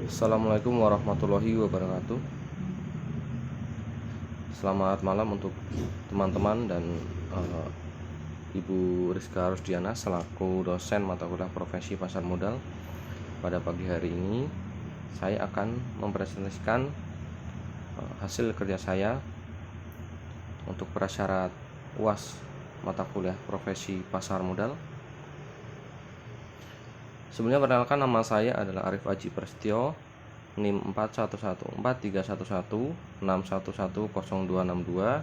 Assalamualaikum warahmatullahi wabarakatuh. Selamat malam untuk teman-teman dan Ibu Rizka Rusdiana selaku dosen mata kuliah profesi pasar modal. Pada pagi hari ini saya akan mempresentasikan hasil kerja saya untuk prasyarat UAS mata kuliah profesi pasar modal. Sebelumnya perkenalkan, nama saya adalah Arif Aji Prasetyo, NIM 41143161110262,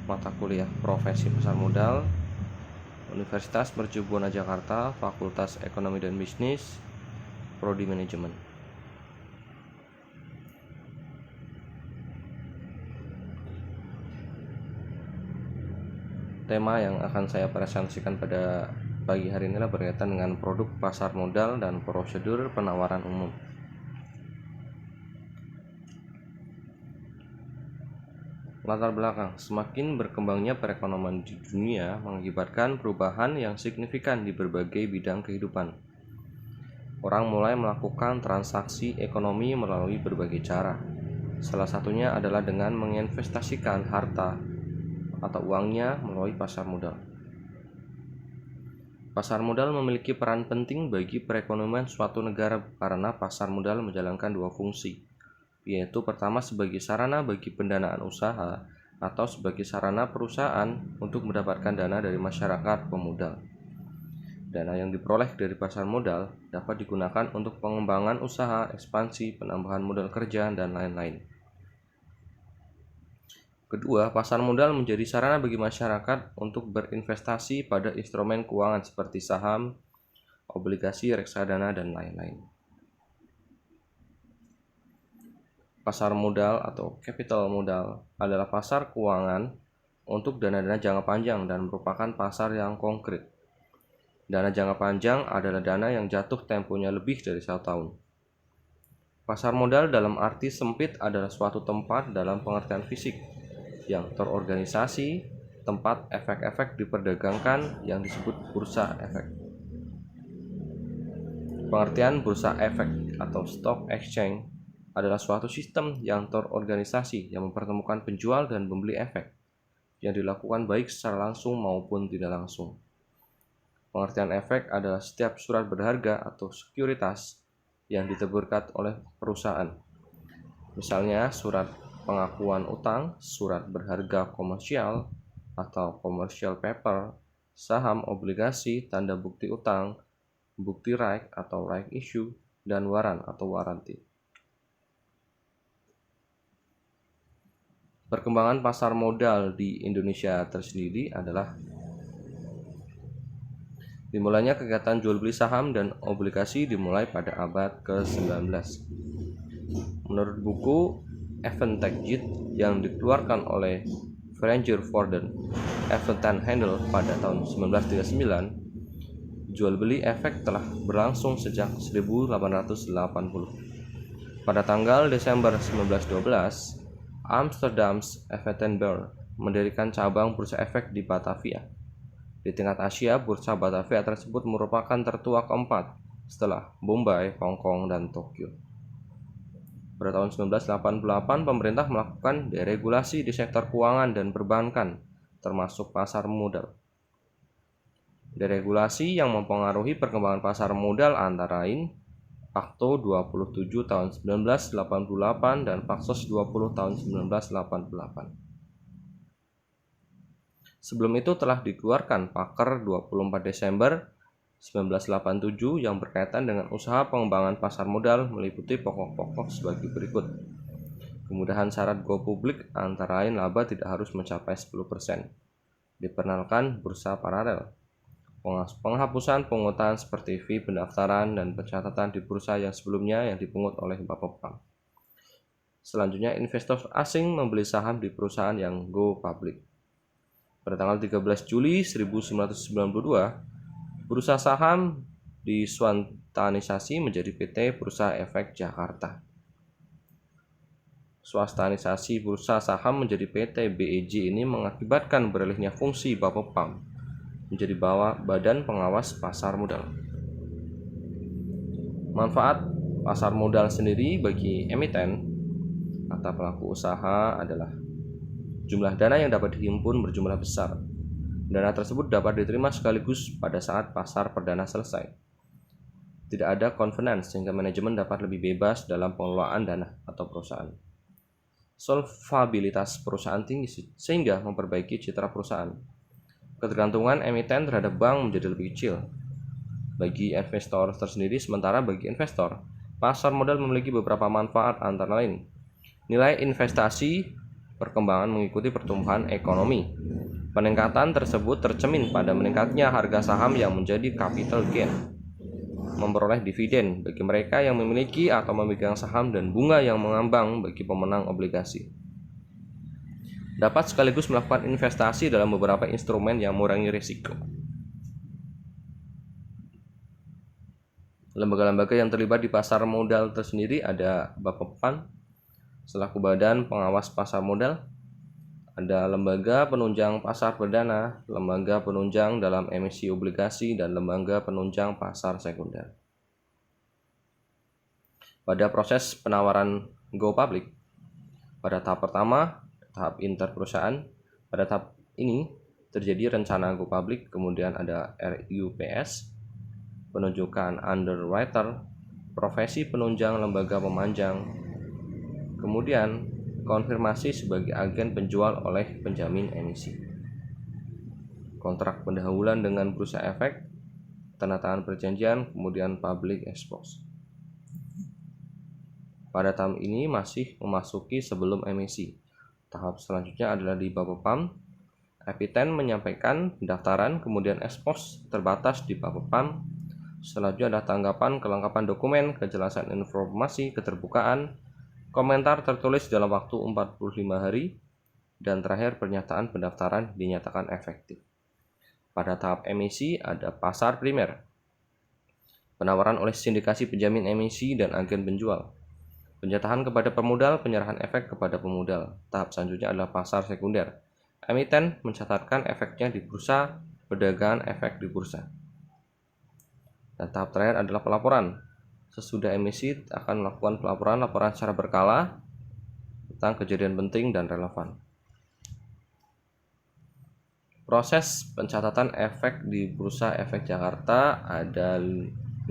mata kuliah profesi pasar modal, Universitas Mercu Buana Jakarta, Fakultas Ekonomi dan Bisnis, Prodi Manajemen. Tema yang akan saya presentasikan pada pagi hari ini adalah berkaitan dengan produk pasar modal dan prosedur penawaran umum. Latar belakang: semakin berkembangnya perekonomian di dunia mengakibatkan perubahan yang signifikan di berbagai bidang kehidupan. Orang mulai melakukan transaksi ekonomi melalui berbagai cara. Salah satunya adalah dengan menginvestasikan harta atau uangnya melalui pasar modal. Pasar modal memiliki peran penting bagi perekonomian suatu negara karena pasar modal menjalankan dua fungsi, yaitu pertama sebagai sarana bagi pendanaan usaha atau sebagai sarana perusahaan untuk mendapatkan dana dari masyarakat pemodal. Dana yang diperoleh dari pasar modal dapat digunakan untuk pengembangan usaha, ekspansi, penambahan modal kerja, dan lain-lain. Kedua, pasar modal menjadi sarana bagi masyarakat untuk berinvestasi pada instrumen keuangan seperti saham, obligasi, reksadana, dan lain-lain. Pasar modal atau capital modal adalah pasar keuangan untuk dana-dana jangka panjang dan merupakan pasar yang konkret. Dana jangka panjang adalah dana yang jatuh temponya lebih dari 1 tahun. Pasar modal dalam arti sempit adalah suatu tempat dalam pengertian fisik yang terorganisasi, tempat efek-efek diperdagangkan yang disebut bursa efek. Pengertian bursa efek atau stock exchange adalah suatu sistem yang terorganisasi yang mempertemukan penjual dan pembeli efek yang dilakukan baik secara langsung maupun tidak langsung. Pengertian efek adalah setiap surat berharga atau sekuritas yang diterbitkan oleh perusahaan. Misalnya surat pengakuan utang, surat berharga komersial atau commercial paper, saham, obligasi, tanda bukti utang, bukti right atau right issue, dan waran atau waranti. Perkembangan pasar modal di Indonesia tersendiri adalah dimulainya kegiatan jual beli saham dan obligasi dimulai pada abad ke-19. Menurut buku Advantage yang dikeluarkan oleh Franger Forden, Evan Handel pada tahun 1939, jual beli efek telah berlangsung sejak 1880. Pada tanggal Desember 1912, Amsterdam's Effetenberg mendirikan cabang bursa efek di Batavia. Di tingkat Asia, bursa Batavia tersebut merupakan tertua keempat setelah Bombay, Hong Kong, dan Tokyo. Pada tahun 1988, pemerintah melakukan deregulasi di sektor keuangan dan perbankan, termasuk pasar modal. Deregulasi yang mempengaruhi perkembangan pasar modal antara lain Pakto 27 tahun 1988 dan Paksos 20 tahun 1988. Sebelum itu telah dikeluarkan Paker 24 Desember 1987 yang berkaitan dengan usaha pengembangan pasar modal, meliputi pokok-pokok sebagai berikut. Kemudahan syarat go publik antara lain laba tidak harus mencapai 10%. Diperkenalkan bursa paralel. Penghapusan pungutan seperti fee pendaftaran dan pencatatan di bursa yang sebelumnya yang dipungut oleh Bapepam. Selanjutnya, investor asing membeli saham di perusahaan yang go public. Pada tanggal 13 Juli 1992, bursa saham diswantanisasi menjadi PT Bursa Efek Jakarta. Swastanisasi bursa saham menjadi PT BEJ ini mengakibatkan beralihnya fungsi Bapepam menjadi Badan Pengawas Pasar Modal. Manfaat Pasar modal sendiri bagi emiten atau pelaku usaha adalah jumlah dana yang dapat dihimpun berjumlah besar. Dana tersebut dapat diterima sekaligus pada saat pasar perdana selesai. Tidak ada covenant sehingga manajemen dapat lebih bebas dalam pengelolaan dana atau perusahaan. Solvabilitas perusahaan tinggi sehingga memperbaiki citra perusahaan. Ketergantungan emiten terhadap bank menjadi lebih kecil bagi investor tersendiri, sementara bagi investor, pasar modal memiliki beberapa manfaat antara lain nilai investasi, perkembangan mengikuti pertumbuhan ekonomi. Peningkatan tersebut tercermin pada meningkatnya harga saham yang menjadi capital gain, memperoleh dividen bagi mereka yang memiliki atau memegang saham, dan bunga yang mengambang bagi pemenang obligasi. Dapat sekaligus melakukan investasi dalam beberapa instrumen yang mengurangi risiko. Lembaga-lembaga yang terlibat di pasar modal tersendiri ada Bapepam selaku badan pengawas pasar modal, ada lembaga penunjang pasar perdana, lembaga penunjang dalam emisi obligasi, dan lembaga penunjang pasar sekunder. Pada proses penawaran go public, pada tahap pertama, tahap interperusahaan, pada tahap ini terjadi rencana go public, kemudian ada RUPS, penunjukan underwriter, profesi penunjang lembaga pemanjang, kemudian konfirmasi sebagai agen penjual oleh penjamin emisi, kontrak pendahuluan dengan bursa efek, tanda tangan perjanjian, kemudian public expose. Pada tahap ini masih memasuki sebelum emisi. Tahap selanjutnya adalah di Bapepam. Emiten menyampaikan pendaftaran, kemudian expose terbatas di Bapepam. Selanjutnya ada tanggapan, kelengkapan dokumen, kejelasan informasi, keterbukaan, komentar tertulis dalam waktu 45 hari, dan terakhir pernyataan pendaftaran dinyatakan efektif. Pada tahap emisi ada pasar primer, penawaran oleh sindikasi penjamin emisi dan agen penjual, penjatahan kepada pemodal, penyerahan efek kepada pemodal. Tahap selanjutnya adalah pasar sekunder, emiten mencatatkan efeknya di bursa, perdagangan efek di bursa. Dan tahap terakhir adalah pelaporan. Sesudah emisi akan melakukan laporan secara berkala tentang kejadian penting dan relevan. Proses pencatatan efek di Bursa Efek Jakarta ada 6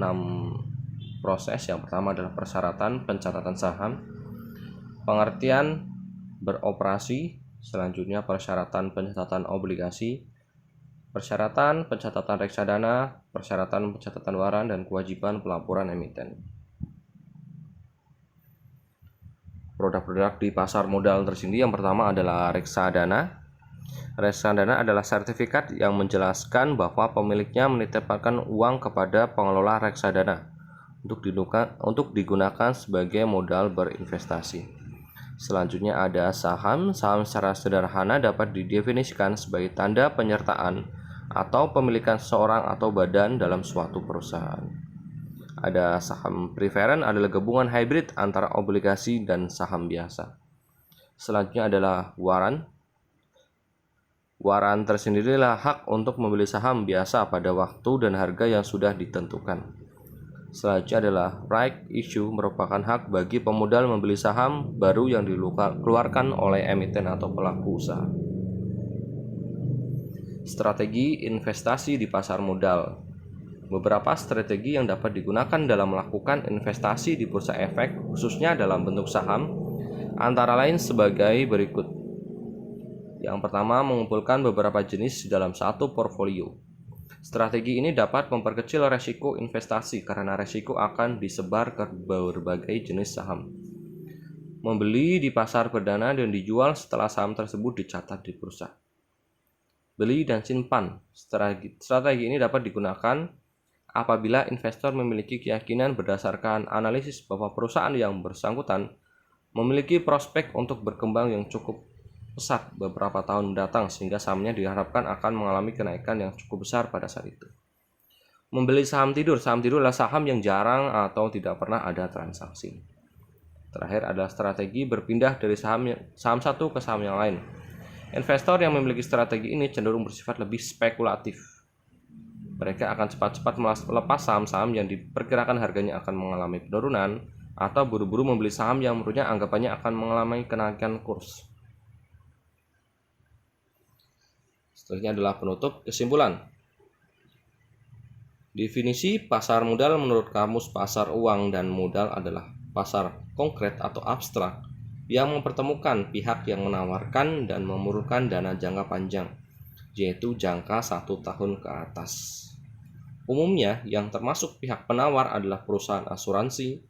proses. Yang pertama adalah persyaratan pencatatan saham, pengertian beroperasi, selanjutnya persyaratan pencatatan obligasi, persyaratan pencatatan reksadana, persyaratan pencatatan waran, dan kewajiban pelaporan emiten. Produk-produk di pasar modal tersendiri yang pertama adalah reksadana. Reksadana adalah sertifikat yang menjelaskan bahwa pemiliknya menitipkan uang kepada pengelola reksadana untuk digunakan sebagai modal berinvestasi. Selanjutnya ada saham. Saham secara sederhana dapat didefinisikan sebagai tanda penyertaan atau pemilikan seorang atau badan dalam suatu perusahaan. Ada saham preferen, adalah gabungan hybrid antara obligasi dan saham biasa. Selanjutnya adalah waran. Waran tersendirilah hak untuk membeli saham biasa pada waktu dan harga yang sudah ditentukan. Selanjutnya adalah right issue, merupakan hak bagi pemodal membeli saham baru yang dikeluarkan oleh emiten atau pelaku usaha. Strategi investasi di pasar modal. Beberapa strategi yang dapat digunakan dalam melakukan investasi di bursa efek, khususnya dalam bentuk saham, antara lain sebagai berikut. Yang pertama, mengumpulkan beberapa jenis dalam satu portfolio. Strategi ini dapat memperkecil resiko investasi karena resiko akan disebar ke berbagai jenis saham. Membeli di pasar perdana dan dijual setelah saham tersebut dicatat di bursa. Beli dan simpan. Strategi ini dapat digunakan apabila investor memiliki keyakinan berdasarkan analisis bahwa perusahaan yang bersangkutan memiliki prospek untuk berkembang yang cukup pesat beberapa tahun mendatang, sehingga sahamnya diharapkan akan mengalami kenaikan yang cukup besar pada saat itu. Membeli saham tidur. Saham tidur adalah saham yang jarang atau tidak pernah ada transaksi. Terakhir adalah strategi berpindah dari saham satu ke saham yang lain. Investor yang memiliki strategi ini cenderung bersifat lebih spekulatif. mereka akan cepat-cepat melepas saham-saham yang diperkirakan harganya akan mengalami penurunan, atau buru-buru membeli saham yang menurutnya anggapannya akan mengalami kenaikan kurs. Selanjutnya adalah penutup. Kesimpulan. Definisi pasar modal menurut Kamus Pasar Uang dan Modal adalah pasar konkret atau abstrak yang mempertemukan pihak yang menawarkan dan memerlukan dana jangka panjang, yaitu jangka 1 tahun ke atas. Umumnya yang termasuk pihak penawar adalah perusahaan asuransi,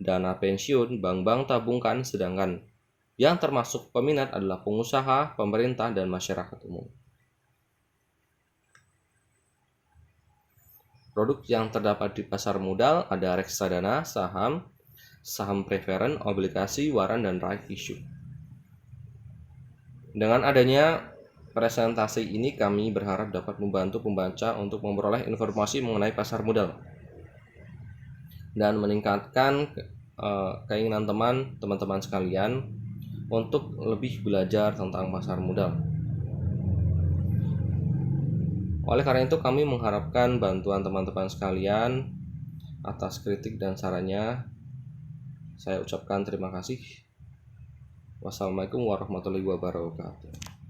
dana pensiun, bank-bank tabungan, sedangkan yang termasuk peminat adalah pengusaha, pemerintah, dan masyarakat umum. Produk yang terdapat di pasar modal ada reksadana, saham, saham preferen, obligasi, waran, dan right issue. Dengan adanya presentasi ini, kami berharap dapat membantu pembaca untuk memperoleh informasi mengenai pasar modal dan meningkatkan keinginan teman-teman sekalian untuk lebih belajar tentang pasar modal. Oleh karena itu, kami mengharapkan bantuan teman-teman sekalian. Atas kritik dan sarannya, saya ucapkan terima kasih. Wassalamualaikum warahmatullahi wabarakatuh.